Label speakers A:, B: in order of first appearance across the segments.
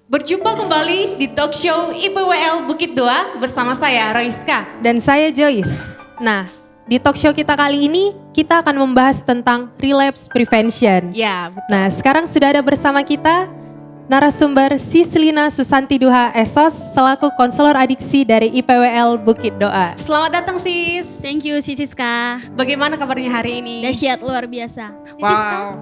A: Berjumpa kembali di talk show IPWL Bukit Doa bersama saya Roiska.
B: Dan saya Joyce. Nah, di talk show kita kali ini kita akan membahas tentang relapse prevention.
A: Ya, betul.
B: Nah, sekarang sudah ada bersama kita narasumber Sislina Susanti Duha Esos selaku konselor adiksi dari IPWL Bukit Doa.
A: Selamat datang sis.
C: Thank you Siska.
A: Bagaimana kabarnya hari ini?
C: Dahsyat luar biasa.
A: Wow.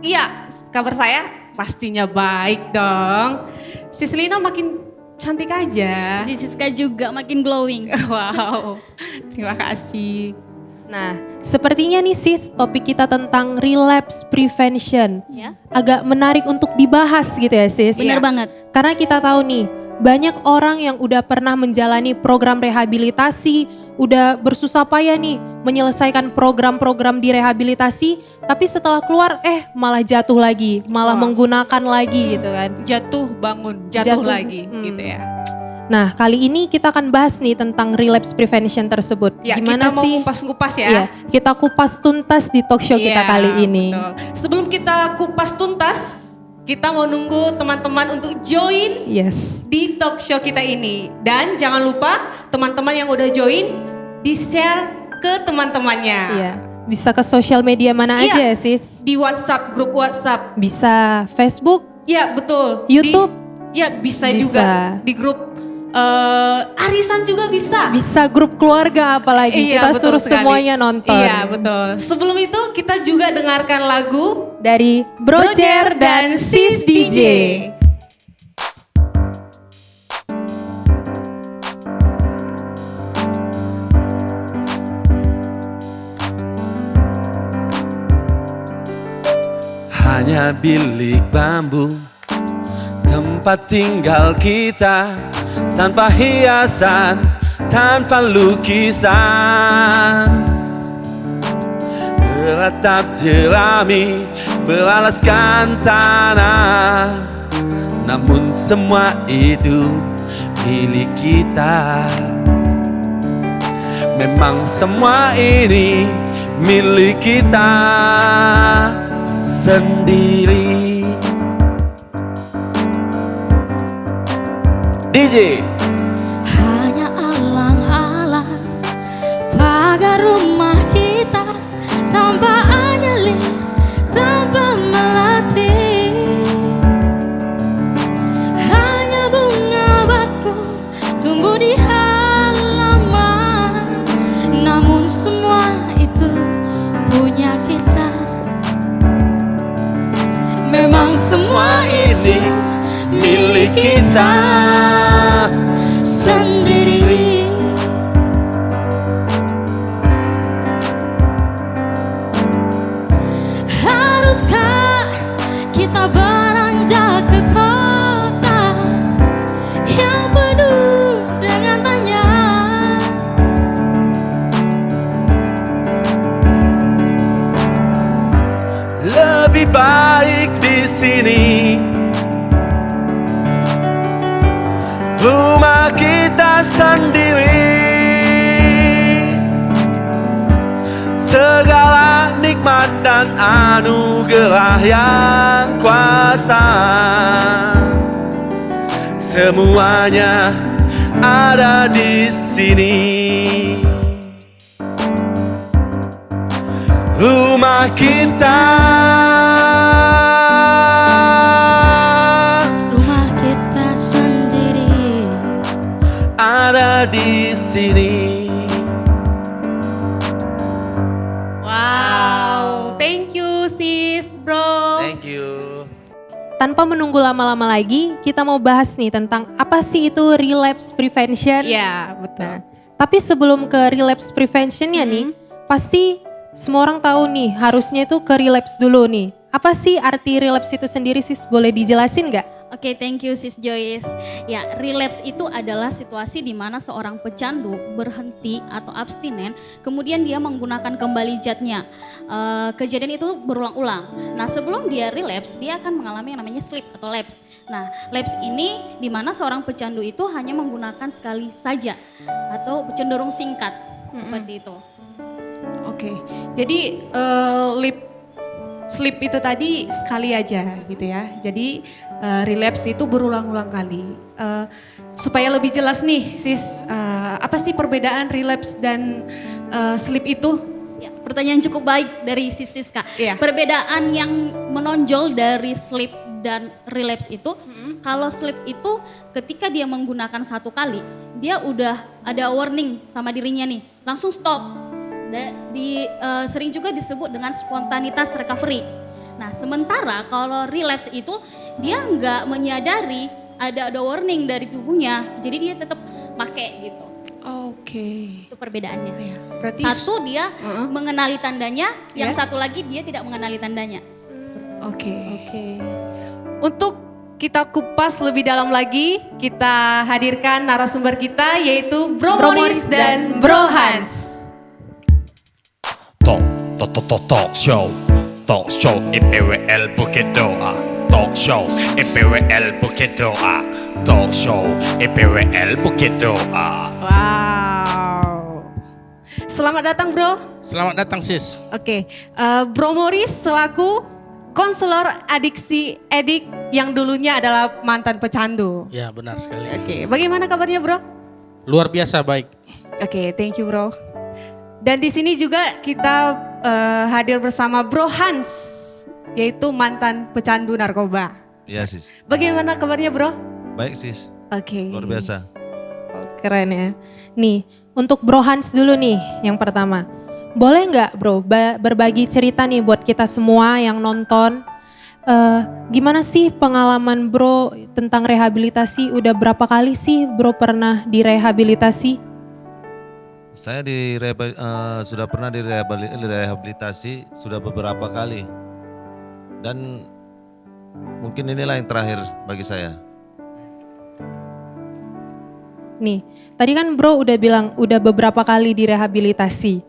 A: Iya, kabar saya pastinya baik dong. Sislina makin cantik aja.
C: Siska juga makin glowing.
A: Wow, terima kasih.
B: Nah, sepertinya nih sis, topik kita tentang relapse prevention.
C: Ya,
B: Agak menarik untuk dibahas gitu ya sis.
C: bener
A: Iya.
C: banget.
B: Karena kita tahu nih, banyak orang yang udah pernah menjalani program rehabilitasi, udah bersusah payah nih menyelesaikan program-program di rehabilitasi, tapi setelah keluar malah jatuh lagi, malah
A: Wah.
B: menggunakan lagi gitu kan.
A: Jatuh bangun, jatuh
B: Jatuh,
A: lagi
B: hmm.
A: gitu ya.
B: Nah, kali ini kita akan bahas nih tentang relapse prevention tersebut.
A: Ya,
B: Gimana
A: kita mau
B: sih?
A: kupas-kupas ya.
B: Iya, kita kupas tuntas di talk show kita
A: Iya,
B: kali ini.
A: betul. Sebelum kita kupas tuntas, kita mau nunggu teman-teman untuk join
B: Yes.
A: di talk show kita ini. Dan jangan lupa teman-teman yang udah join, di-share ke teman-temannya.
B: Iya. Bisa ke sosial media mana
A: Iya.
B: aja ya sis?
A: Di WhatsApp, grup WhatsApp.
B: Bisa Facebook,
A: Ya betul.
B: YouTube?
A: Ya bisa
B: Bisa.
A: juga. Di grup arisan juga bisa.
B: bisa grup keluarga apalagi. Kita
A: betul
B: suruh
A: sekali.
B: semuanya nonton.
A: Iya betul. Sebelum itu kita juga dengarkan lagu
B: Dari Brojer dan Sis DJ.
D: Hanya bilik bambu, tempat tinggal kita, tanpa hiasan, tanpa lukisan. Beratap jerami, beralaskan tanah, namun semua itu milik kita. Memang semua ini milik kita sendiri. DJ.
C: Hanya alang-alang pagar rumah kita, tanpa anyelir, tanpa melatih. Hanya bunga bakau tumbuh di halaman, namun semua itu punya kita. Memang semua ini milik kita sendiri. Haruskah kita beranjak ke kota yang penuh dengan tanya?
D: Lebih baik di sini, rumah kita sendiri. Segala nikmat dan anugerah yang kuasa, semuanya ada di sini. Rumah kita,
C: Rumah kita sendiri.
D: ada di sini.
A: Wow, thank you sis bro.
D: Thank you.
B: Tanpa menunggu lama-lama lagi, kita mau bahas nih tentang apa sih itu relapse prevention.
A: Iya betul.
B: Nah, tapi sebelum ke relapse preventionnya nih, pasti semua orang tahu nih harusnya itu ke relapse dulu nih. Apa sih arti relapse itu sendiri sis? Boleh dijelasin nggak?
C: Oke, thank you Sis Joyce. Ya, relapse itu adalah situasi di mana seorang pecandu berhenti atau abstinen, kemudian dia menggunakan kembali zatnya. Kejadian itu berulang-ulang. Nah, sebelum dia relapse, dia akan mengalami yang namanya slip atau lapse. Nah, lapse ini di mana seorang pecandu itu hanya menggunakan sekali saja atau cenderung singkat, seperti itu.
A: Oke, jadi sleep itu tadi sekali aja gitu ya. Jadi relapse itu berulang-ulang kali. Supaya lebih jelas nih sis, apa sih perbedaan relapse dan sleep itu?
C: Ya, pertanyaan cukup baik dari Siska.
A: Iya.
C: Perbedaan yang menonjol dari sleep dan relapse itu, kalau sleep itu ketika dia menggunakan satu kali, dia udah ada warning sama dirinya nih, langsung stop. Sering juga disebut dengan spontanitas recovery. Nah, sementara kalau relapse itu dia nggak menyadari ada warning dari tubuhnya, jadi dia tetap pakai gitu.
A: Oke.
C: Itu perbedaannya.
A: Ya, berarti
C: Satu dia mengenali tandanya, yang
A: Ya.
C: satu lagi dia tidak mengenali tandanya.
A: Oke.
B: Oke.
A: Untuk kita kupas lebih dalam lagi, kita hadirkan narasumber kita yaitu Bro Morris dan Bro Hans.
D: Talk show IPWL Bukit Doa. Talk show IPWL Bukit Doa. Talk show IPWL Bukit Doa.
A: Wow. Selamat datang Bro.
E: Selamat datang sis.
A: Oke, Bro Morris selaku konselor adiksi edik yang dulunya adalah mantan pecandu.
E: Ya benar sekali.
A: Oke, bagaimana kabarnya Bro?
E: Luar biasa baik.
A: Oke, thank you Bro. Dan di sini juga kita hadir bersama Bro Hans, yaitu mantan pecandu narkoba.
F: Iya sis,
A: Bagaimana kabarnya Bro?
F: baik sis,
A: Oke.
F: luar biasa.
B: Keren ya. Nih, untuk Bro Hans dulu nih yang pertama. Boleh nggak Bro berbagi cerita nih buat kita semua yang nonton. Gimana sih pengalaman Bro tentang rehabilitasi? Udah berapa kali sih Bro pernah direhabilitasi?
F: Saya sudah pernah direhabilitasi sudah beberapa kali. Dan mungkin inilah yang terakhir bagi saya.
B: Nih, tadi kan Bro udah bilang udah beberapa kali direhabilitasi.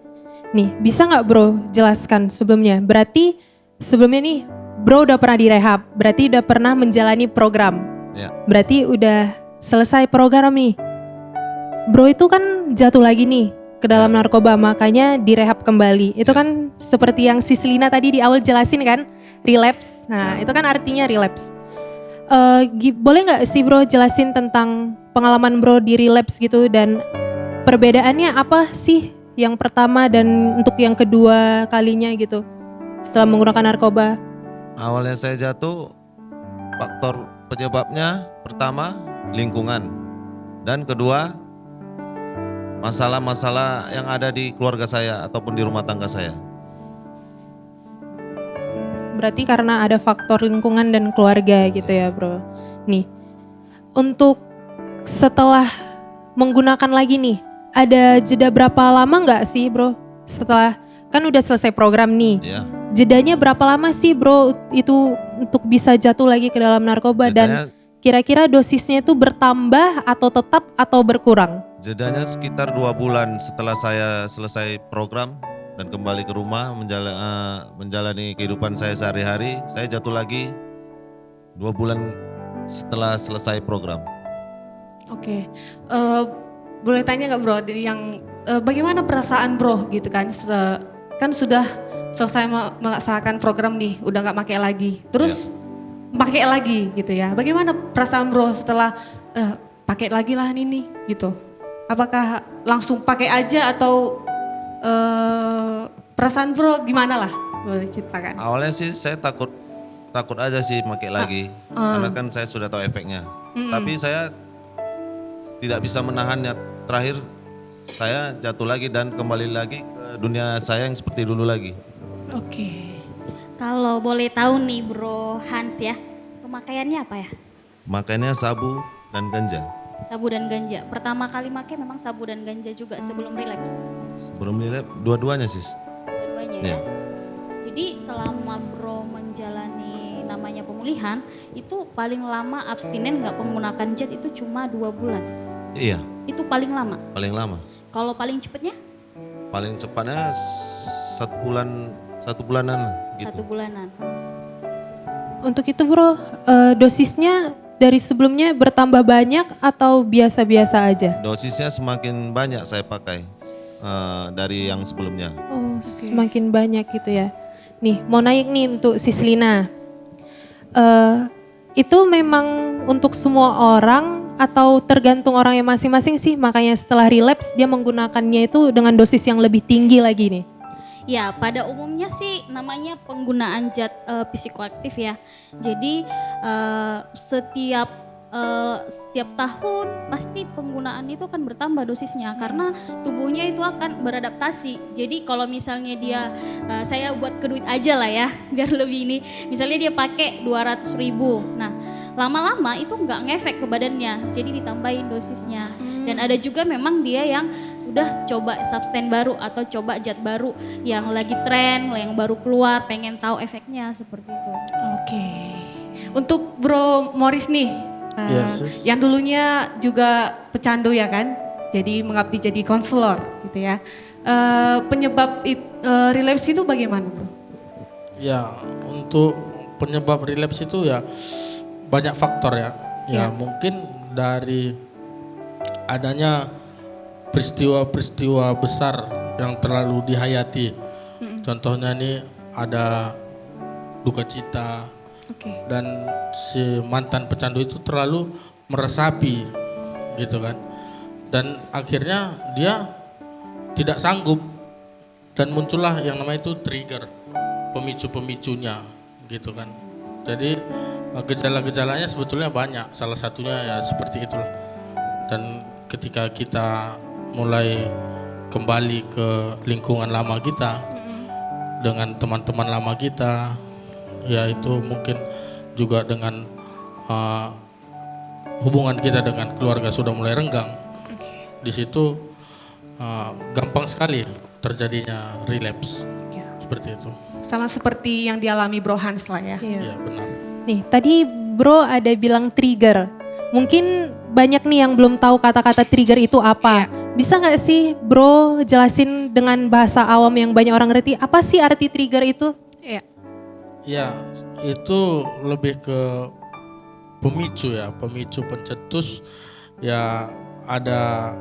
B: Nih, bisa nggak Bro jelaskan sebelumnya? Berarti sebelumnya nih Bro udah pernah direhab, berarti udah pernah menjalani program.
F: Ya.
B: Berarti udah selesai program nih. Bro itu kan jatuh lagi nih ke dalam narkoba, makanya direhab kembali. Itu kan seperti yang Sislina tadi di awal jelasin kan, relapse. Nah, itu kan artinya relapse. Boleh nggak sih Bro jelasin tentang pengalaman Bro di relapse gitu dan perbedaannya apa sih yang pertama dan untuk yang kedua kalinya gitu setelah menggunakan narkoba?
F: Awalnya saya jatuh, faktor penyebabnya pertama lingkungan. Dan kedua, masalah-masalah yang ada di keluarga saya ataupun di rumah tangga saya.
B: Berarti karena ada faktor lingkungan dan keluarga gitu ya Bro. Nih, untuk setelah menggunakan lagi nih, ada jeda berapa lama nggak sih Bro? Setelah, kan udah selesai program nih.
F: Ya.
B: Jedanya berapa lama sih Bro itu untuk bisa jatuh lagi ke dalam narkoba? Dan kira-kira dosisnya itu bertambah atau tetap atau berkurang?
F: Jedanya sekitar 2 bulan setelah saya selesai program dan kembali ke rumah menjalani kehidupan saya sehari-hari. Saya jatuh lagi 2 bulan setelah selesai program.
A: Oke, boleh tanya nggak Bro, bagaimana perasaan Bro gitu kan? Kan sudah selesai melaksanakan program nih, udah nggak pakai lagi, terus pakai lagi gitu ya. Bagaimana perasaan Bro setelah pakai lagi lah ini gitu? Apakah langsung pakai aja atau perasaan Bro gimana lah? Boleh ceritakan.
F: Awalnya sih saya takut aja sih pakai lagi, karena kan saya sudah tahu efeknya. Tapi saya tidak bisa menahannya. Terakhir saya jatuh lagi dan kembali lagi ke dunia saya yang seperti dulu lagi.
A: Oke.
C: Kalau boleh tahu nih Bro Hans ya, pemakaiannya apa ya?
F: Makanya sabu dan ganja.
C: Sabu dan ganja. Pertama kali make memang sabu dan ganja juga sebelum relapse.
F: Sebelum relapse dua-duanya sis.
C: Dua-duanya
F: Iya.
C: ya. Jadi selama Bro menjalani namanya pemulihan, itu paling lama abstinen nggak menggunakan jet itu cuma 2 bulan.
F: Iya,
C: Itu paling lama.
F: paling lama.
C: Kalau paling cepatnya
F: Paling cepatnya 1 bulanan gitu.
C: 1 bulanan.
B: Untuk itu Bro, dosisnya dari sebelumnya bertambah banyak atau biasa-biasa aja?
F: Dosisnya semakin banyak saya pakai dari yang sebelumnya.
B: Oh, semakin banyak gitu ya. Nih, mau naik nih untuk Sislina. Itu memang untuk semua orang atau tergantung orangnya masing-masing sih? Makanya setelah relapse dia menggunakannya itu dengan dosis yang lebih tinggi lagi nih.
C: Ya, pada umumnya sih namanya penggunaan zat psikoaktif ya. Jadi setiap tahun pasti penggunaan itu akan bertambah dosisnya karena tubuhnya itu akan beradaptasi. Jadi kalau misalnya dia, saya buat ke duit aja lah ya biar lebih ini. Misalnya dia pakai 200.000, nah lama-lama itu nggak ngefek ke badannya, jadi ditambahin dosisnya. Dan ada juga memang dia yang udah coba substan baru atau coba zat baru yang lagi tren, yang baru keluar, pengen tahu efeknya seperti itu.
A: Oke. Untuk Bro Morris nih,
E: Yes.
A: yang dulunya juga pecandu ya kan, jadi mengabdi jadi konselor gitu ya. Penyebab relapse itu bagaimana Bro?
E: Ya, untuk penyebab relapse itu ya banyak faktor ya. Ya,
A: Ya.
E: mungkin dari adanya peristiwa-peristiwa besar yang terlalu dihayati. Contohnya nih ada duka cita
A: Oke.
E: dan si mantan pecandu itu terlalu meresapi gitu kan. Dan akhirnya dia tidak sanggup dan muncullah yang namanya itu trigger, pemicu-pemicunya gitu kan. Jadi gejala-gejalanya sebetulnya banyak, salah satunya ya seperti itulah. Dan ketika kita mulai kembali ke lingkungan lama kita dengan teman-teman lama kita, ya itu mungkin juga dengan hubungan kita dengan keluarga sudah mulai renggang. Di situ gampang sekali terjadinya relapse seperti itu.
A: Sama seperti yang dialami Bro Hans lah ya.
E: Ya benar.
B: Nih, tadi Bro ada bilang trigger. Mungkin banyak nih yang belum tahu kata-kata trigger itu apa. Bisa nggak sih Bro jelasin dengan bahasa awam yang banyak orang ngerti, apa sih arti trigger itu?
A: Iya.
E: Ya, itu lebih ke pemicu ya, pemicu pencetus ya ada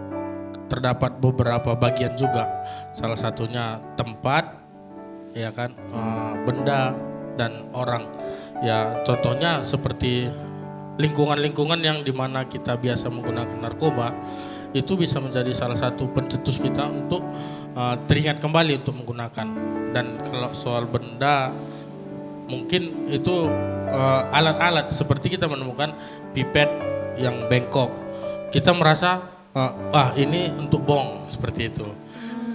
E: terdapat beberapa bagian juga. Salah satunya tempat, ya kan, benda dan orang. Ya contohnya seperti lingkungan-lingkungan yang dimana kita biasa menggunakan narkoba itu bisa menjadi salah satu pencetus kita untuk teringat kembali untuk menggunakan. Dan kalau soal benda mungkin itu alat-alat seperti kita menemukan pipet yang bengkok, kita merasa ini untuk bong seperti itu.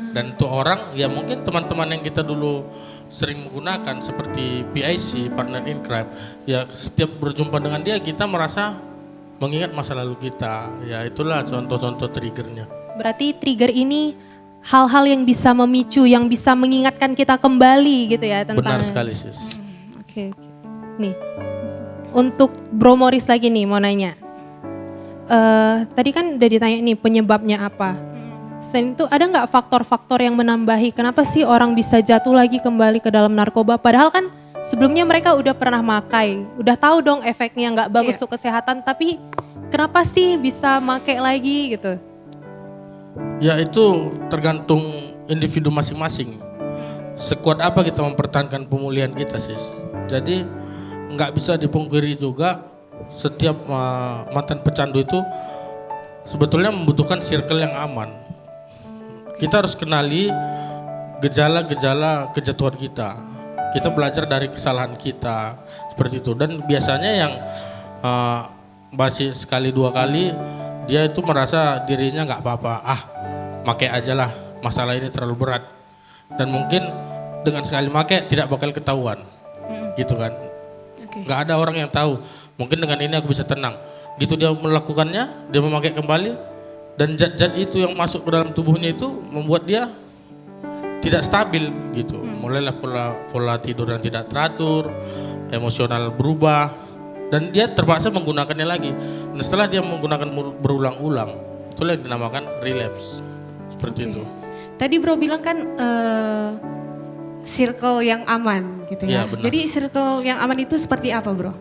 E: Dan untuk orang ya mungkin teman-teman yang kita dulu sering menggunakan seperti PIC, partner in crime, ya setiap berjumpa dengan dia kita merasa mengingat masa lalu kita. Ya itulah contoh-contoh triggernya.
B: Berarti trigger ini hal-hal yang bisa memicu, yang bisa mengingatkan kita kembali gitu ya tentang.
E: Benar sekali sis.
B: Oke. Nih, untuk Bro Morris lagi nih mau nanya. Tadi kan udah ditanya nih penyebabnya apa. Selain itu ada nggak faktor-faktor yang menambahi kenapa sih orang bisa jatuh lagi kembali ke dalam narkoba? Padahal kan sebelumnya mereka udah pernah makai, udah tahu dong efeknya nggak bagus untuk kesehatan, tapi kenapa sih bisa make lagi gitu?
E: Ya itu tergantung individu masing-masing. Sekuat apa kita mempertahankan pemulihan kita sis. Jadi nggak bisa dipungkiri juga setiap mantan pecandu itu sebetulnya membutuhkan circle yang aman. Kita harus kenali gejala-gejala kejatuhan kita. Kita belajar dari kesalahan kita seperti itu. Dan biasanya yang masih sekali dua kali dia itu merasa dirinya nggak apa-apa. Pakai aja lah, masalah ini terlalu berat. Dan mungkin dengan sekali pakai tidak bakal ketahuan, gitu kan? Nggak ada orang yang tahu. Mungkin dengan ini aku bisa tenang. Gitu dia melakukannya, dia memakai kembali. Dan zat-zat itu yang masuk ke dalam tubuhnya itu membuat dia tidak stabil gitu. Mulailah pola tidur yang tidak teratur, emosional berubah, dan dia terpaksa menggunakannya lagi. Dan setelah dia menggunakan berulang-ulang, itulah yang dinamakan relapse. Seperti itu.
A: Tadi Bro bilang kan circle yang aman gitu ya.
E: Iya, benar.
A: Jadi circle yang aman itu seperti apa Bro?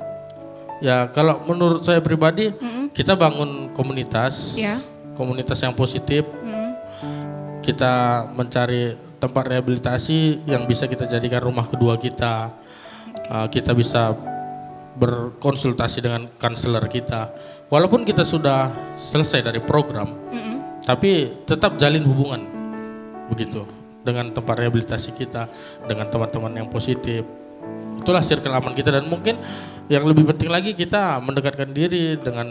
E: Ya kalau menurut saya pribadi, kita bangun komunitas.
A: Ya.
E: Komunitas yang positif, kita mencari tempat rehabilitasi yang bisa kita jadikan rumah kedua kita. Kita bisa berkonsultasi dengan konselor kita. Walaupun kita sudah selesai dari program, tapi tetap jalin hubungan begitu dengan tempat rehabilitasi kita, dengan teman-teman yang positif. Itulah circle aman kita, dan mungkin yang lebih penting lagi kita mendekatkan diri dengan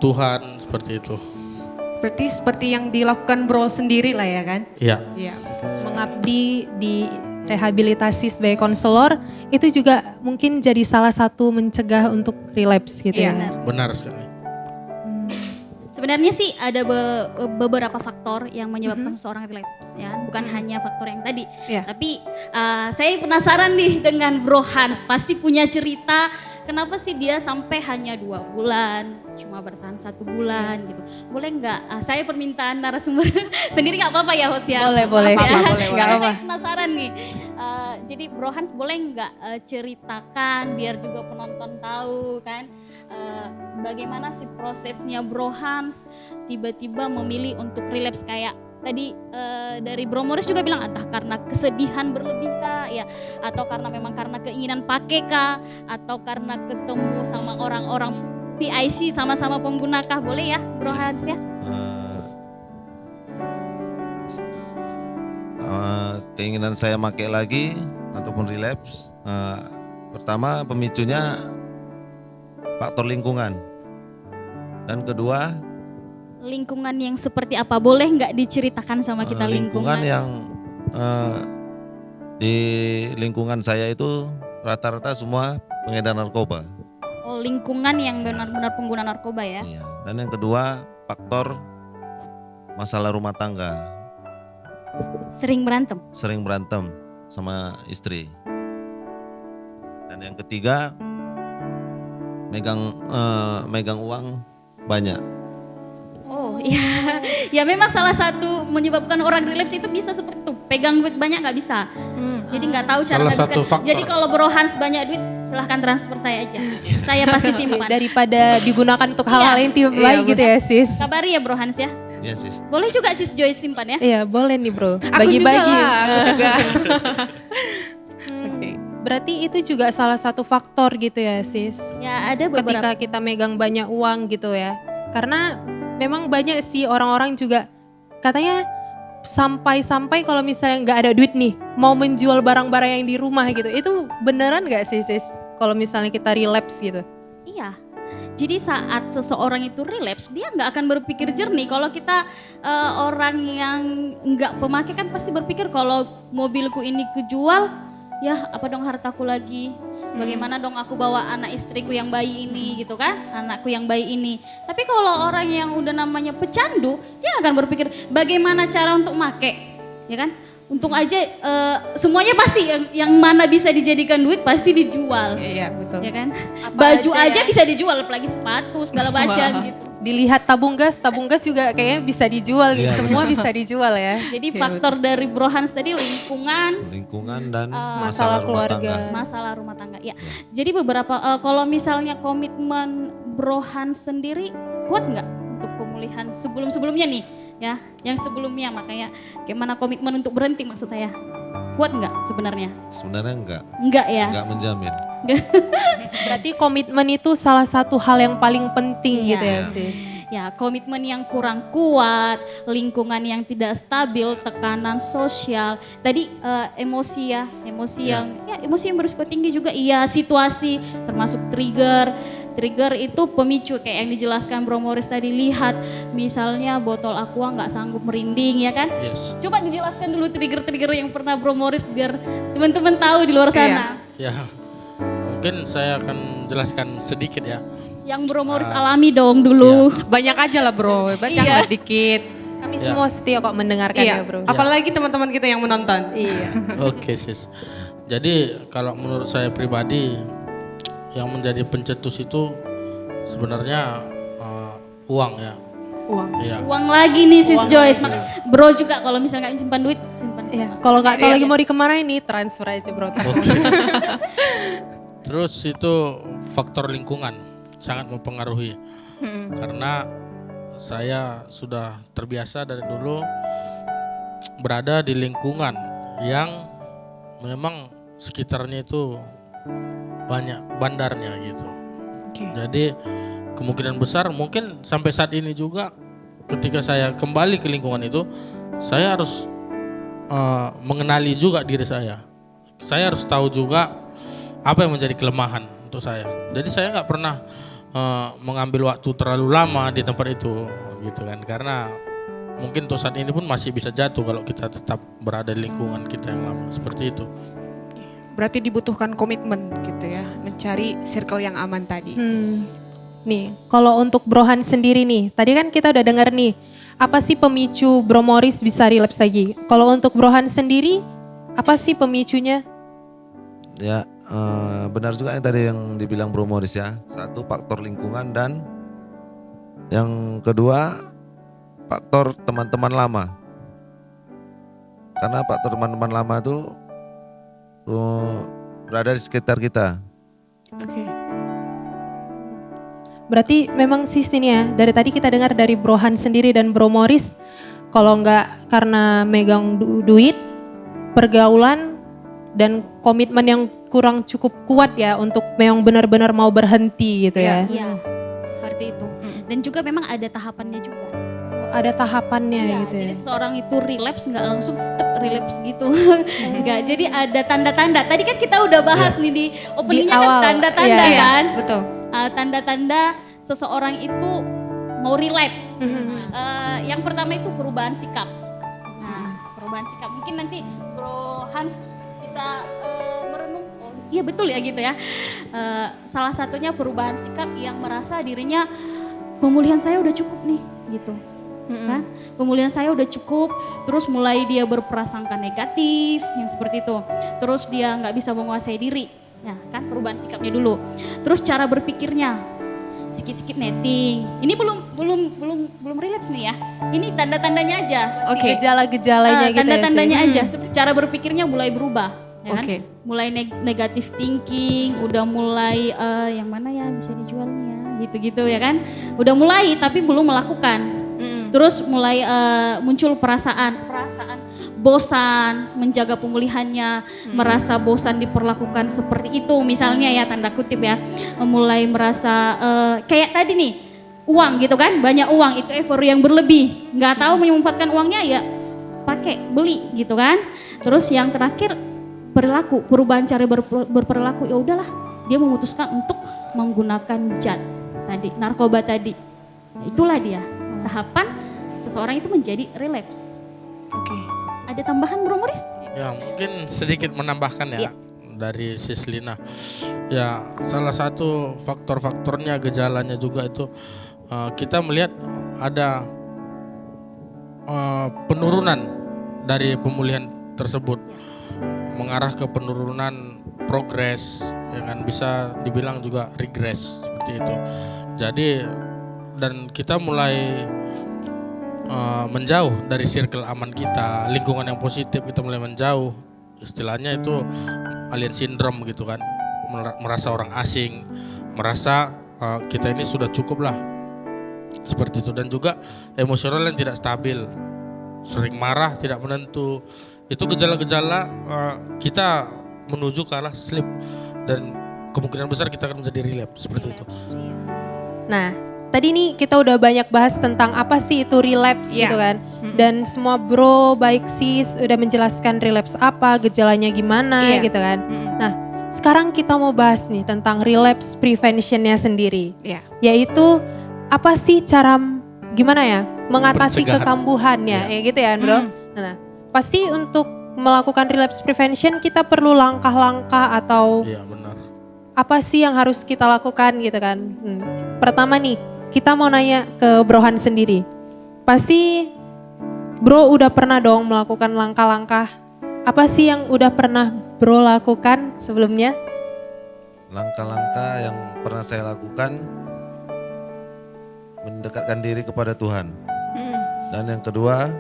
E: Tuhan seperti itu.
A: Berarti seperti yang dilakukan bro sendiri lah ya kan?
E: Iya.
A: Iya.
B: Mengabdi di rehabilitasi sebagai konselor itu juga mungkin jadi salah satu mencegah untuk relapse gitu
A: Iya.
B: ya.
E: Benar sekali.
C: Sebenarnya sih ada beberapa faktor yang menyebabkan seseorang relapse ya, bukan hanya faktor yang tadi.
A: Iya.
C: Tapi saya penasaran nih dengan Bro Hans, pasti punya cerita kenapa sih dia sampai hanya 2 bulan, cuma bertahan 1 bulan gitu. Boleh nggak? Saya permintaan narasumber sendiri nggak apa-apa ya host ya?
B: Boleh,
C: Maaf ya.
B: boleh.
A: Nggak apa-apa.
C: Saya penasaran nih. Jadi Bro Hans boleh nggak ceritakan biar juga penonton tahu kan bagaimana sih prosesnya Bro Hans tiba-tiba memilih untuk relapse kayak tadi dari Bro Morris juga bilang entah karena kesedihan berlebih kah ya, atau karena memang karena keinginan pakai kah, atau karena ketemu sama orang-orang PIC sama-sama pengguna kah, boleh ya Bro Hans ya?
F: Keinginan saya pakai lagi ataupun relapse, pertama pemicunya faktor lingkungan, dan kedua
C: Lingkungan yang seperti apa? Boleh nggak diceritakan sama kita lingkungan?
F: yang di lingkungan saya itu rata-rata semua pengedar narkoba.
C: Oh, lingkungan yang benar-benar pengguna narkoba ya?
F: Iya. Dan yang kedua faktor masalah rumah tangga,
C: Sering berantem?
F: sering berantem sama istri. Dan yang ketiga megang uang banyak.
C: Oh iya, ya memang salah satu menyebabkan orang relapse itu bisa seperti itu, pegang duit banyak nggak bisa. Jadi nggak tahu cara
E: Salah
C: menghabiskan.
E: satu faktor.
C: Jadi kalau Bro Hans banyak duit, silahkan transfer saya aja. Saya pasti simpan.
B: Daripada digunakan untuk hal-hal yang tidak
A: Iya,
B: baik gitu ya sis.
C: Kabari ya Bro Hans ya.
F: Ya sis.
C: Boleh juga sis Joyce simpan ya.
B: Iya boleh nih bro,
A: Aku
B: bagi-bagi.
A: juga lah, aku juga.
B: Berarti itu juga salah satu faktor gitu ya sis.
C: Ya ada beberapa.
B: Ketika kita megang banyak uang gitu ya. Karena memang banyak sih orang-orang juga katanya sampai-sampai kalau misalnya nggak ada duit nih mau menjual barang-barang yang di rumah gitu. Itu beneran nggak sih sis? Kalau misalnya kita relapse gitu.
C: Iya. Jadi saat seseorang itu relapse, dia nggak akan berpikir jernih. Kalau kita orang yang nggak pemakai kan pasti berpikir kalau mobilku ini kejual, ya apa dong hartaku lagi? Bagaimana dong aku bawa anak istriku yang bayi ini gitu kan? Anakku yang bayi ini. Tapi kalau orang yang udah namanya pecandu, dia akan berpikir bagaimana cara untuk make, ya kan? Untung aja semuanya pasti yang mana bisa dijadikan duit pasti dijual.
A: Iya betul.
C: Ya kan?
B: Apa
C: Baju
B: aja
C: aja
B: ya?
C: bisa dijual, apalagi sepatu segala macam
A: Wah.
C: gitu.
B: Dilihat tabung gas juga kayaknya bisa dijual nih.
F: Iya,
B: Semua bisa dijual ya.
C: Jadi faktor dari Bro Hans tadi lingkungan,
F: Dan
B: masalah
F: rumah
B: keluarga.
F: tangga.
C: masalah rumah tangga. Ya. Jadi beberapa kalau misalnya komitmen Bro Hans sendiri kuat nggak untuk pemulihan sebelum-sebelumnya nih ya, yang sebelumnya makanya gimana komitmen untuk berhenti maksud saya. Kuat nggak sebenarnya?
F: Sebenarnya enggak
C: Ya.
F: enggak menjamin.
B: Berarti komitmen itu salah satu hal yang paling penting
C: Iya.
B: gitu ya sis.
C: Ya, komitmen yang kurang kuat, lingkungan yang tidak stabil, tekanan sosial. Tadi emosi yang berisiko tinggi juga. Iya, situasi termasuk trigger. Trigger itu pemicu kayak yang dijelaskan Bro Morris tadi, lihat misalnya botol aqua nggak sanggup merinding ya kan?
E: Yes.
C: Coba dijelaskan dulu trigger-trigger yang pernah Bro Morris biar teman-teman tahu di luar sana.
E: Ya, mungkin saya akan jelaskan sedikit ya.
C: Yang Bro Morris alami dong dulu.
A: Banyak aja lah bro, banyak
C: Iya.
A: lah dikit.
B: Kami semua setia kok mendengarkan ya
A: Iya,
B: bro.
A: apalagi teman-teman kita yang menonton.
B: Iya.
E: Oke sis. Jadi kalau menurut saya pribadi yang menjadi pencetus itu sebenarnya uang ya.
A: Uang.
E: Iya.
C: Uang lagi nih sis
B: Uang
C: Joyce.
B: lagi.
C: Maka, bro juga kalau misalnya nggak simpan duit, simpan.
B: Iya. Kalau nggak tahu lagi mau dikemanain nih transfer aja bro.
E: Oke. Terus itu faktor lingkungan sangat mempengaruhi. Karena saya sudah terbiasa dari dulu berada di lingkungan yang memang sekitarnya itu banyak bandarnya gitu.
A: Oke.
E: Jadi kemungkinan besar mungkin sampai saat ini juga ketika saya kembali ke lingkungan itu, saya harus mengenali juga diri saya. Saya harus tahu juga apa yang menjadi kelemahan untuk saya. Jadi saya nggak pernah mengambil waktu terlalu lama di tempat itu gitu kan, karena mungkin untuk saat ini pun masih bisa jatuh kalau kita tetap berada di lingkungan kita yang lama seperti itu.
A: Berarti dibutuhkan komitmen gitu ya, mencari circle yang aman tadi.
B: Nih, kalau untuk Brohan sendiri nih, tadi kan kita udah dengar nih, apa sih pemicu Bro Morris bisa relapse lagi? Kalau untuk Brohan sendiri, apa sih pemicunya?
F: Ya, benar juga yang tadi yang dibilang Bro Morris ya. Satu, faktor lingkungan, dan yang kedua faktor teman-teman lama. Karena faktor teman-teman lama itu berada di sekitar kita.
A: Oke.
B: Berarti memang sih sini ya, dari tadi kita dengar dari Brohan sendiri dan Bro Morris, kalau nggak karena megang duit, pergaulan, dan komitmen yang kurang cukup kuat ya untuk memang benar-benar mau berhenti gitu ya.
C: Iya, seperti itu. Dan juga memang ada tahapannya juga.
B: Ada tahapannya
C: Iya,
B: gitu
C: jadi
B: ya.
C: seseorang itu relapse nggak langsung relapse gitu. Enggak, jadi ada tanda-tanda. Tadi kan kita udah bahas nih di openingnya kan
B: awal,
C: tanda-tanda
B: iya.
C: kan.
A: Betul.
C: Tanda-tanda seseorang itu mau relapse. Yang pertama itu perubahan sikap. Nah, perubahan sikap. Mungkin nanti Bro Hans bisa merenung. Oh, iya betul ya gitu ya. Salah satunya perubahan sikap yang merasa dirinya pemulihan saya udah cukup nih gitu. Kan? Pemulihan saya udah cukup, terus mulai dia berprasangka negatif yang seperti itu, terus dia nggak bisa menguasai diri, ya kan, perubahan sikapnya dulu, terus cara berpikirnya sikit-sikit netting, ini belum relapse nih ya, ini tanda-tandanya aja,
B: Oke. Gejala-gejalanya gitu
C: tanda-tandanya
B: ya.
C: aja, cara berpikirnya mulai berubah, ya kan,
A: Oke.
C: mulai negatif thinking, udah mulai yang mana ya bisa dijual nih ya, gitu-gitu ya kan, udah mulai tapi belum melakukan. Terus mulai muncul perasaan bosan, menjaga pemulihannya, merasa bosan diperlakukan seperti itu misalnya ya, tanda kutip ya, mulai merasa kayak tadi nih, uang gitu kan, banyak uang itu euforia yang berlebih, nggak tahu menyempatkan uangnya ya pakai beli gitu kan. Terus yang terakhir perilaku, perubahan cara berperilaku, ya udahlah dia memutuskan untuk menggunakan zat tadi, narkoba tadi. Nah, itulah dia tahapan seseorang itu menjadi relapse.
A: Oke.
C: Ada tambahan Bro Morris?
E: Ya mungkin sedikit menambahkan ya,
C: Iya.
E: dari Sislina. Ya salah satu faktor-faktornya, gejalanya juga itu kita melihat ada penurunan dari pemulihan tersebut, mengarah ke penurunan progres, ya kan, bisa dibilang juga regress seperti itu. Jadi dan kita mulai menjauh dari circle aman kita, lingkungan yang positif kita mulai menjauh. Istilahnya itu alien syndrome gitu kan, merasa orang asing, merasa kita ini sudah cukup lah, seperti itu. Dan juga emosional yang tidak stabil, sering marah, tidak menentu. Itu gejala-gejala kita menuju ke arah sleep, dan kemungkinan besar kita akan menjadi relapse seperti itu.
B: Nah, tadi nih kita udah banyak bahas tentang apa sih itu relapse
A: Iya.
B: gitu kan. Dan semua bro baik sis udah menjelaskan relapse apa, gejalanya gimana
A: Iya.
B: gitu kan. Nah, sekarang kita mau bahas nih tentang relapse preventionnya sendiri.
A: Iya.
B: Yaitu apa sih cara gimana ya mengatasi
E: Pencegahan.
B: kekambuhannya, ya gitu ya bro. Nah, pasti untuk melakukan relapse prevention kita perlu langkah-langkah atau
E: Iya benar.
B: apa sih yang harus kita lakukan gitu kan. Pertama nih, kita mau nanya ke Brohan sendiri. Pasti Bro udah pernah dong melakukan langkah-langkah. Apa sih yang udah pernah Bro lakukan sebelumnya?
F: Langkah-langkah yang pernah saya lakukan, mendekatkan diri kepada Tuhan. Dan yang kedua,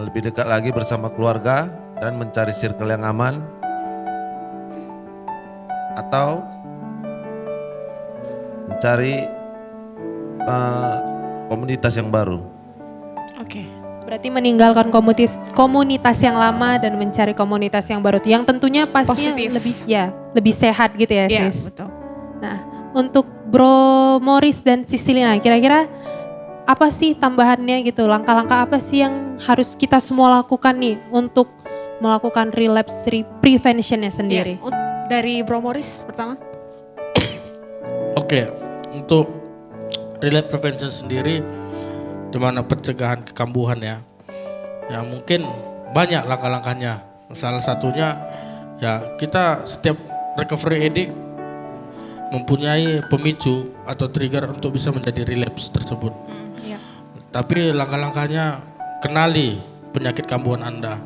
F: lebih dekat lagi bersama keluarga dan mencari circle yang aman. Atau mencari komunitas yang baru.
A: Oke.
B: Berarti meninggalkan komunitas yang lama dan mencari komunitas yang baru. Yang tentunya pastinya
A: Positif.
B: lebih sehat gitu ya,
A: Iya,
B: Sis.
A: betul.
B: Nah, untuk Bro Morris dan Sisilina, kira-kira apa sih tambahannya gitu? Langkah-langkah apa sih yang harus kita semua lakukan nih untuk melakukan relapse preventionnya sendiri?
A: Iya. Dari Bro Morris pertama.
E: Oke, untuk relapse prevention sendiri, di mana pencegahan kekambuhan ya mungkin banyak langkah-langkahnya. Salah satunya ya kita setiap recovery addict mempunyai pemicu atau trigger untuk bisa menjadi relapse tersebut.
A: Iya.
E: Tapi langkah-langkahnya, kenali penyakit kambuhan Anda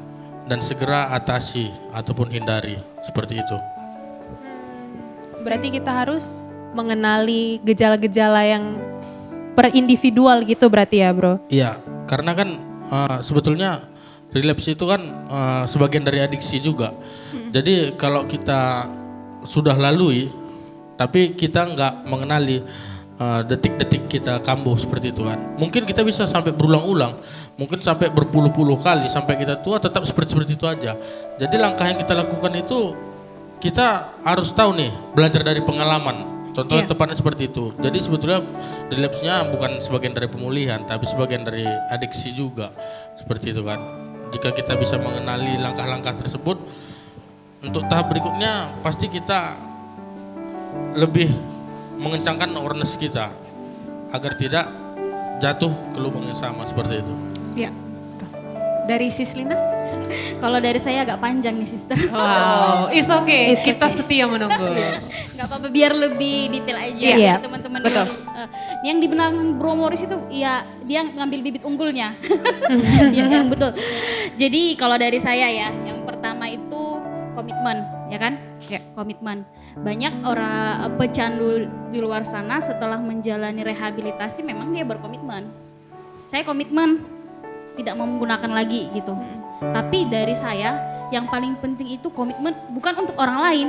E: dan segera atasi ataupun hindari, seperti itu.
B: Berarti kita harus mengenali gejala-gejala yang per individual gitu berarti ya, Bro?
E: Iya, karena kan sebetulnya relapse itu kan sebagian dari adiksi juga. Jadi kalau kita sudah lalui, tapi kita nggak mengenali detik-detik kita kambuh seperti itu kan. Mungkin kita bisa sampai berulang-ulang, mungkin sampai berpuluh-puluh kali sampai kita tua tetap seperti itu aja. Jadi langkah yang kita lakukan itu kita harus tahu nih, belajar dari pengalaman. Contohnya tepatnya seperti itu. Jadi sebetulnya relapse-nya bukan sebagian dari pemulihan, tapi sebagian dari adiksi juga. Seperti itu kan. Jika kita bisa mengenali langkah-langkah tersebut, untuk tahap berikutnya pasti kita lebih mengencangkan awareness kita agar tidak jatuh ke lubang yang sama seperti itu.
A: Iya. Betul. Dari Sislina?
C: Kalau dari saya agak panjang nih sister.
A: Wow, it's okay. Kita setia menunggu.
C: Gak apa-apa, biar lebih detail aja
A: Iya.
C: ya teman-teman.
A: Betul.
C: Yang dibenarkan Bro Morris itu ya dia ngambil bibit unggulnya. yang betul. Jadi kalau dari saya ya, yang pertama itu komitmen, ya kan? Ya, komitmen. Banyak orang pecandu di luar sana setelah menjalani rehabilitasi memang dia berkomitmen. Saya komitmen tidak mau menggunakan lagi gitu. Tapi dari saya yang paling penting itu komitmen bukan untuk orang lain,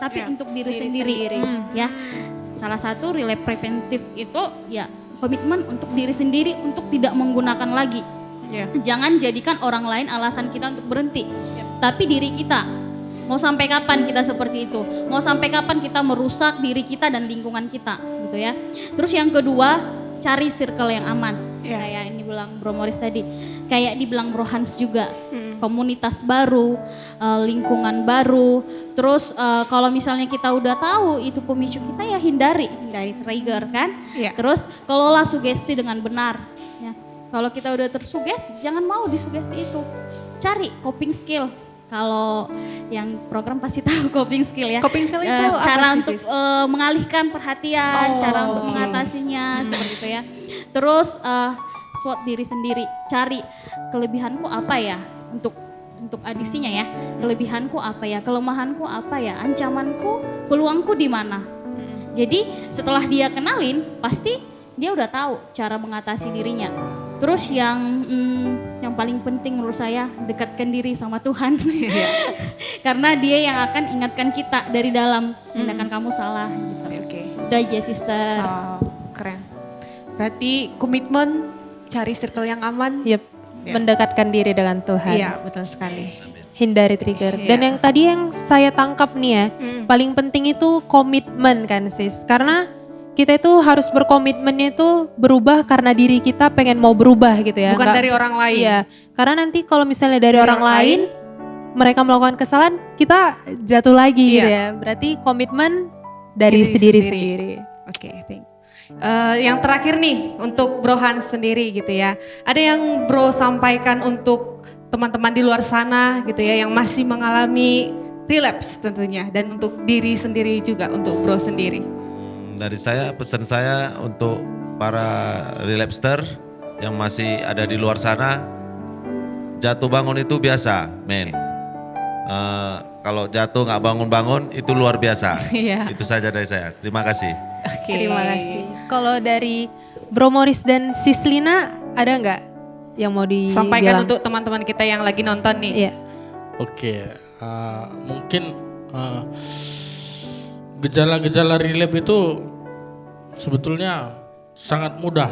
C: tapi untuk diri sendiri. Ya, salah satu relapse preventif itu ya komitmen untuk diri sendiri untuk tidak menggunakan lagi. Jangan jadikan orang lain alasan kita untuk berhenti, tapi diri kita. Mau sampai kapan kita seperti itu? Mau sampai kapan kita merusak diri kita dan lingkungan kita, gitu ya. Terus yang kedua, cari circle yang aman. Kayak ini bilang Bro Morris tadi, kayak dibilang Bro Hans juga. Komunitas baru, lingkungan baru. Terus kalau misalnya kita udah tahu itu pemicu kita ya hindari trigger kan. Terus kelola sugesti dengan benar. Ya. Kalau kita udah tersugesti, jangan mau disugesti itu. Cari coping skill. Kalau yang program pasti tahu coping skill ya.
A: Coping skill itu
C: cara
A: apa sih,
C: untuk
A: Sis?
C: mengalihkan perhatian, cara untuk mengatasinya seperti itu ya. Terus SWOT diri sendiri, cari kelebihanku apa ya untuk adisinya ya. Kelebihanku apa ya, kelemahanku apa ya, ancamanku, peluangku di mana. Jadi setelah dia kenalin, pasti dia udah tahu cara mengatasi dirinya. Terus yang paling penting menurut saya, dekatkan diri sama Tuhan. Karena dia yang akan ingatkan kita dari dalam, tindakan kamu salah gitu.
A: Oke.
C: Itu aja sister.
A: Oh, keren. Berarti komitmen, cari circle yang aman.
B: Yep. Mendekatkan diri dengan Tuhan.
A: Iya, betul sekali.
B: Hindari trigger.
A: Iya.
B: Dan yang tadi yang saya tangkap nih ya, paling penting itu komitmen kan sis. Karena kita itu harus berkomitmennya itu berubah karena diri kita pengen mau berubah gitu ya.
A: Bukan dari orang lain.
B: Iya, karena nanti kalau misalnya dari orang lain, mereka melakukan kesalahan, kita jatuh lagi gitu ya. Berarti komitmen dari
A: Diri
B: diri
A: sendiri.
B: sendiri.
A: Oke, thank you. Yang terakhir nih untuk Bro Hans sendiri gitu ya. Ada yang Bro sampaikan untuk teman-teman di luar sana gitu ya yang masih mengalami relapse tentunya dan untuk diri sendiri juga untuk Bro sendiri.
F: Dari saya, pesan saya untuk para relapster yang masih ada di luar sana, jatuh bangun itu biasa, men. Kalau jatuh nggak bangun-bangun itu luar biasa.
A: Iya.
F: Itu saja dari saya. Terima kasih.
A: Oke.
B: Terima kasih. Kalau dari Bro Morris dan Sislina ada nggak yang mau dibilang?
A: Sampaikan untuk teman-teman kita yang lagi nonton nih.
B: Iya.
E: Oke, mungkin gejala-gejala relapse itu sebetulnya sangat mudah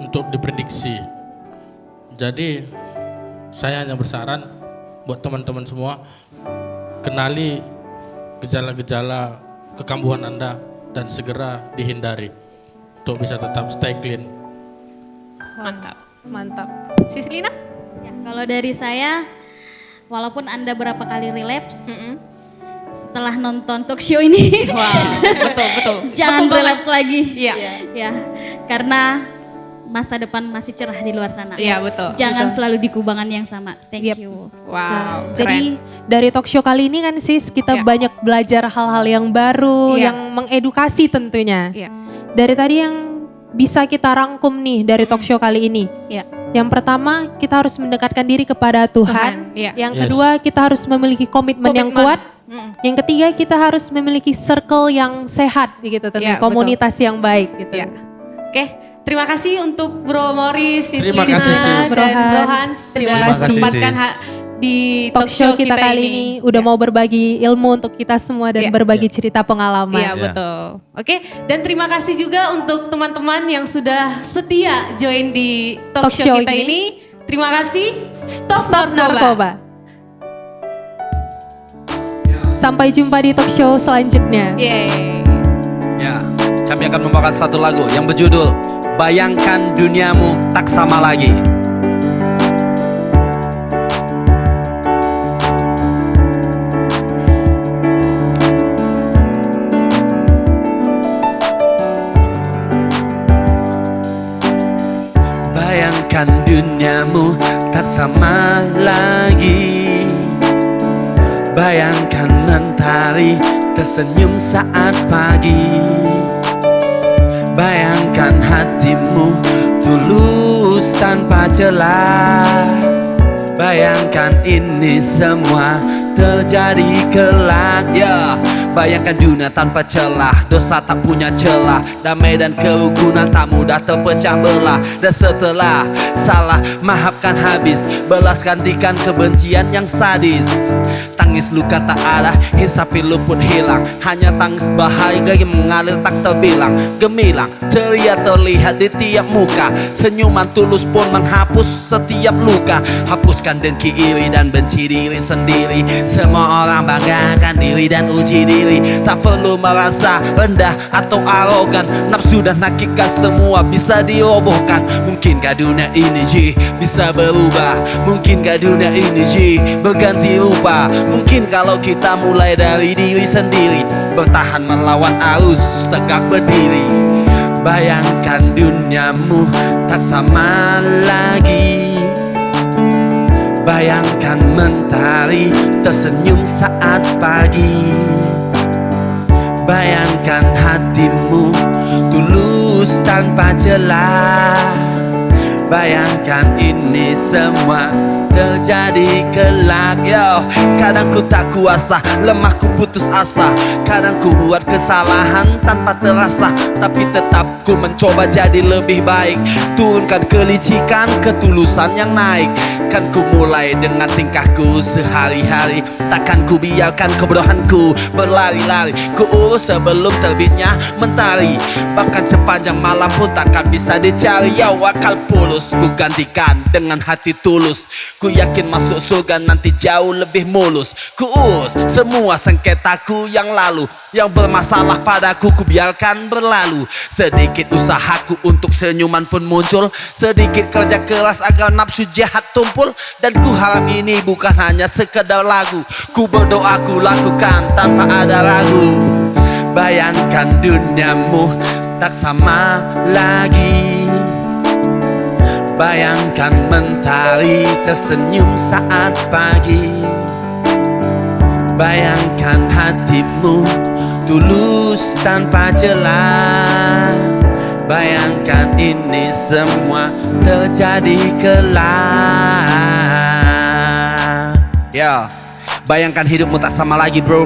E: untuk diprediksi. Jadi saya hanya bersaran buat teman-teman semua, kenali gejala-gejala kekambuhan Anda dan segera dihindari untuk bisa tetap stay clean.
B: Mantap.
A: Sislina?
C: Ya, kalau dari saya, walaupun Anda berapa kali relapse, setelah nonton talk show ini,
A: Wow, betul.
C: jangan
A: Betul banget.
C: relapse lagi.
A: Iya.
C: Ya, karena masa depan masih cerah di luar sana.
A: Iya, betul.
C: Jangan
B: Betul.
C: selalu di kubangan yang sama. Thank
B: Yep.
C: you.
A: Wow,
B: Jadi dari talk show kali ini kan sis kita
A: Ya.
B: banyak belajar hal-hal yang baru,
A: Ya.
B: yang mengedukasi tentunya.
A: Iya.
B: Dari tadi yang bisa kita rangkum nih dari talk show kali ini.
C: Ya.
B: Yang pertama kita harus mendekatkan diri kepada Tuhan.
A: Tuhan, iya.
B: Yang
E: Yes.
B: kedua kita harus memiliki komitmen yang
A: Komitmen.
B: kuat. Yang ketiga kita harus memiliki circle yang sehat begitu tentunya,
A: Iya, betul.
B: komunitas yang baik gitu.
A: Iya. Oke, terima kasih untuk Bro Morris,
E: Terima
A: Sislina,
E: kasih, Sis.
A: dan
B: Bro
A: Bro
B: Hans.
A: Hans
B: Terima
A: sudah
B: kasih.
A: sempatkan
F: Sis.
A: di
B: Talk show kita kali ini udah mau berbagi ilmu untuk kita semua dan
A: Iya.
B: berbagi cerita pengalaman.
A: Iya, betul. Oke, dan terima kasih juga untuk teman-teman yang sudah setia join di talk, show kita ini. Terima kasih. Stop,
B: Stop
A: narkoba.
B: narkoba. Sampai jumpa di talk show selanjutnya.
A: Yeay.
G: Ya, kami akan membawakan satu lagu yang berjudul Bayangkan Duniamu Tak Sama Lagi. Bayangkan duniamu tak sama lagi. Bayangkan mentari tersenyum saat pagi. Bayangkan hatimu tulus tanpa celah. Bayangkan ini semua terjadi kelak, ya. Bayangkan dunia tanpa celah, dosa tak punya celah, damai dan kerukunan tak mudah terpecah belah. Dan setelah salah, maafkan habis, belas gantikan kebencian yang sadis. Tangis luka tak ada, hisap pilu pun hilang, hanya tangis bahagia yang mengalir tak terbilang. Gemilang, ceria terlihat di tiap muka, senyuman tulus pun menghapus setiap luka. Hapuskan dengki iri dan benci diri sendiri. Semua orang banggakan diri dan uji diri, tak perlu merasa rendah atau arogan. Nafsu dan hakikat semua bisa dirobohkan. Mungkinkah dunia ini bisa berubah? Mungkinkah dunia ini berganti rupa? Mungkin kalau kita mulai dari diri sendiri, bertahan melawan arus, tegak berdiri. Bayangkan duniamu tak sama lagi. Bayangkan mentari tersenyum saat pagi. Bayangkan hatimu tulus tanpa celah. Bayangkan ini semua terjadi kelak, yo. Kadang ku tak kuasa, lemah ku putus asa. Kadang ku buat kesalahan tanpa terasa, tapi tetap ku mencoba jadi lebih baik. Turunkan kelicikan, ketulusan yang naik. Kan ku mulai dengan tingkahku sehari-hari. Takkan ku biarkan kebodohanku berlari-lari. Ku urus sebelum terbitnya mentari. Bahkan sepanjang malam pun takkan bisa dicari. Ya wakal pulus ku gantikan dengan hati tulus. Ku yakin masuk surga nanti jauh lebih mulus. Ku urus semua sengketaku yang lalu. Yang bermasalah padaku ku biarkan berlalu. Sedikit usahaku untuk senyuman pun muncul. Sedikit kerja keras agar nafsu jahat tumpul. Dan ku harap ini bukan hanya sekedar lagu. Ku berdoa ku lakukan tanpa ada ragu. Bayangkan duniamu tak sama lagi. Bayangkan mentari tersenyum saat pagi. Bayangkan hatimu tulus tanpa celah. Bayangkan ini semua terjadi kelak. Ya, bayangkan hidupmu tak sama lagi, bro.